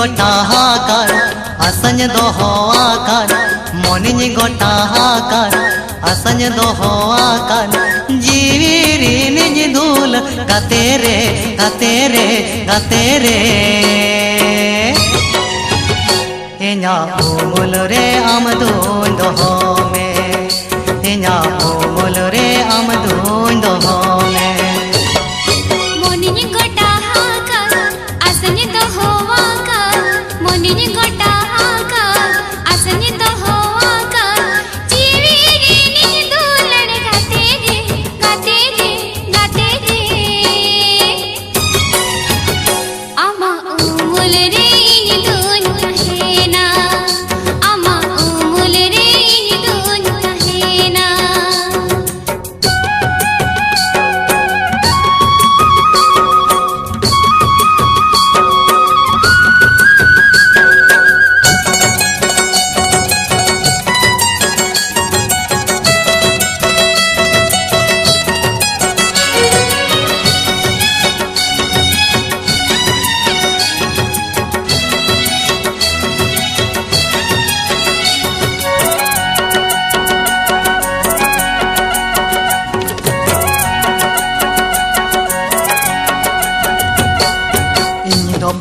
गोटा हाकार आसंज दोहोआकार मोनिनी गोटा हाकार आसंज दोहोआकार जीवी निज धूल गाते रे गाते रे गाते रे इन्या उमुल रे आमदून दोहो में इन्या उमुल रे आमदून दोहो में मोनिनी गोटा हाकार आसंज दोहोआकार मोनिनी गोटा हाकार आसंज दोहोआकार जीवी निज धूल गाते रे गाते रे गाते रे आमा उमुल रे इनी धून कहे ना आमा उमुल रे इनी धून कहे ना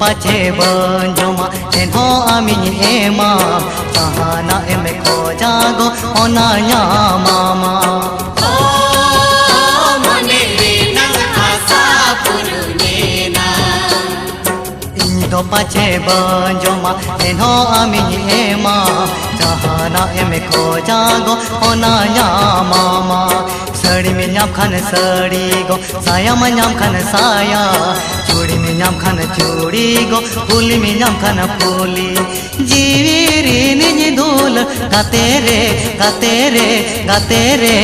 पाचे बंजोमा एनो आमिनी एमा सहाना एमे को जागो ओना या मामा ओ मने रे नंग आसा पुरुनेना इंदो पाचे बंजोमा एनो आमिनी एमा सहाना एमे को जागो ओना या मामा सड़ी में नाम खान सड़ी गो साया में नाम खान साया चूड़ी में नाम खान चूड़ी गो फूली में नाम खान फूली जीवी री निज धूल गाते रे गाते रे गाते रे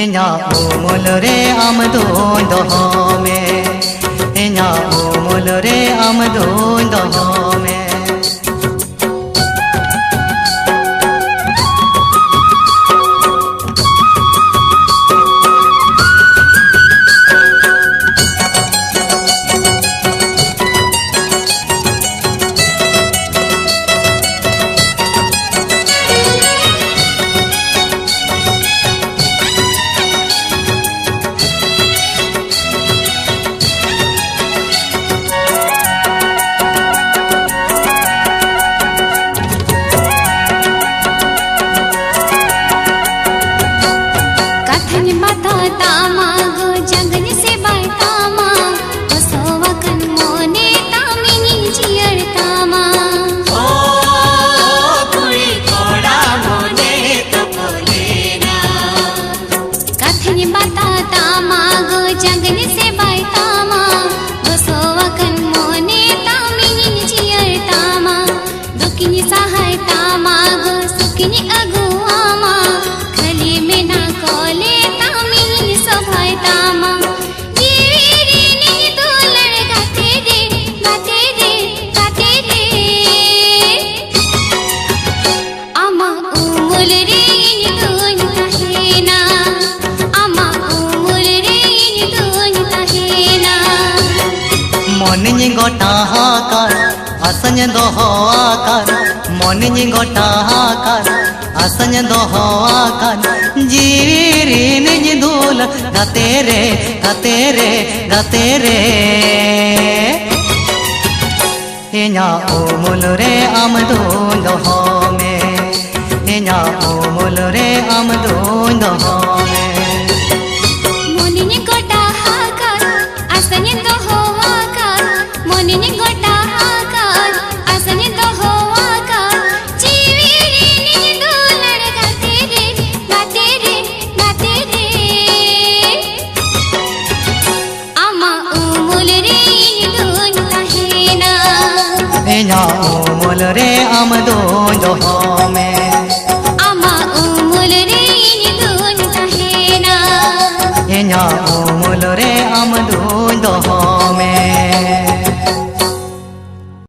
इन्या उमुल रे आमदून दोहो में इन्या उमुल रे आमदून दोहो में मोनिनी गोटा हाकार आसंज दोहोआकार मोनिनी गोटा हाकार आसंज दोहोआकार जीवी निज धूल गाते रे गाते रे गाते रे इन्या उमुल रे आमदून दोहो में इन्या उमुल रे आमदून दोहो में मोनिनी गोटा हाकार आसंज दोहोआकार मोनिनी गोटा हाकार आसंज दोहोआकार जीवी निज धूल गाते रे गाते रे गाते रे आमा उमुल रे इनी धून कहे ना इन्या उमुल रे आमदून दोहो में आमा उमुल रे इनी धून कहे ना इन्या उमुल रे आमदून दोहो में।